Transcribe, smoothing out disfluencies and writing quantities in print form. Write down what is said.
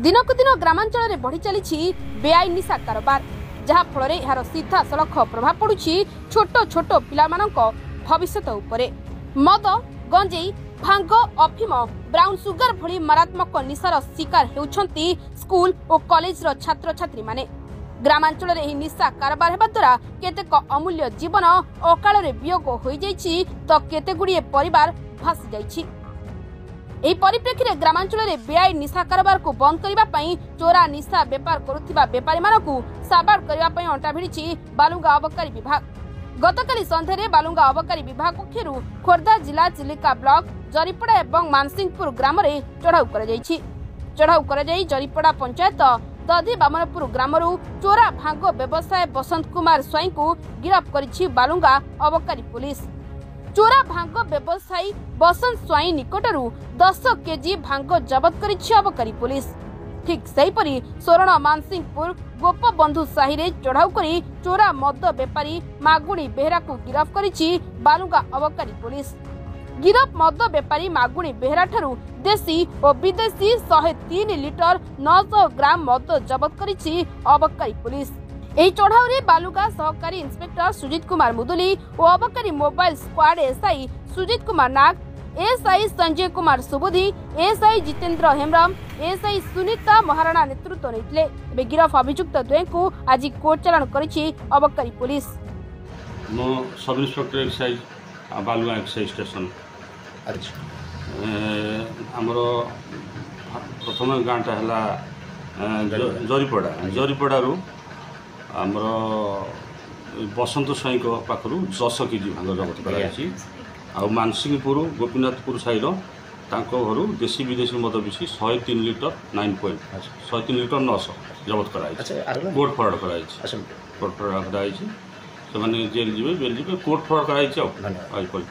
दिनकु दिन ग्रामांचल बढ़ी चली बेआईन निशा कारोबार जहा फल यार सीधा सड़क प्रभाव पड़ुछि छोट छोट पिलामानक भविष्यत उपरे। मद गंजेई भांग अफिम ब्राउन सुगर भली मारात्मक निशार शिकार हेउछंती स्कूल और कॉलेज रो छात्र छात्री माने। ग्रामांचल एही निशा कारोबार हेबा द्वारा केतेक अमूल्य जीवन अकाल रे वियोग होई जाइछि तो केते गुड़िए परिवार भासी जाइछि। एही परिप्रेक्षी रे ग्रामांचल रे बेआईन निशा कारोबार को बंद करिबा पई चोरा निशा बेपार करुथिबा बेपारी मानकु साबाड़ करिबा पई अंटा भिड़िछि बालुंगा अबकारी विभाग। गतकाली संध्यारे बालुंगा अबकारी विभाग पक्षरु खोर्धा जिला चिलिका ब्लॉक जरीपड़ा एवं मानसिंहपुर ग्राम रे चढ़ाऊ करा जाई जरीपड़ा पंचायत दधी बामनपुर ग्रामरु चोरा भांग व्यवसाय बसंत कुमार स्वाई को गिरफ्त करिछि बालुंगा अबकारी पुलिस। चोरा भांग व्यवसायी बसंत स्वाई निकटरू 10 केजी भांग जबत करिछि अबकारी पुलिस। ठीक सेहीपरि सोरण मानसिंहपुर गोपबंधु साही रे चढ़ाऊ करी चोरा मद बेपारी मागुणी बेहरा को गिरफ्त करिछि बालुंगा अबकारी पुलिस। गिरफ मद बेपारी मागुणी बेहरा ठारू देशी और विदेशी 103 लिटर 900 ग्राम मद जबत करिछि अबकारी पुलिस। एही चढ़ाऊ रे बालुगा सहकारी इंस्पेक्टर सुजित कुमार मुदुली और अबकारी mobile squad SI Sujit Kumar Nag, SI Sanjay Kumar Subudhi, SI Jitendra Hembram, SI Sunita Maharana नेतृत्व नेतले। गिरफ अभियुक्त द्वय को आज कोर्ट चालान करिछि अबकारी पुलिस। मो sub inspector excise Balugaon excise station हमरो प्रथम गाँटा है जरीपड़ारू आमर बसंत स्वाई पाखु 10 केजी भांग जबत कर मानसिंहपुर गोपीनाथपुर साइड घर देशी विदेशी मद मिसी 103 लिटर 103 लिटर 900 जबत कर कोर्ट फरवर्ड कर जेल जी बेल जी कोर्ट फरवर्ड कर।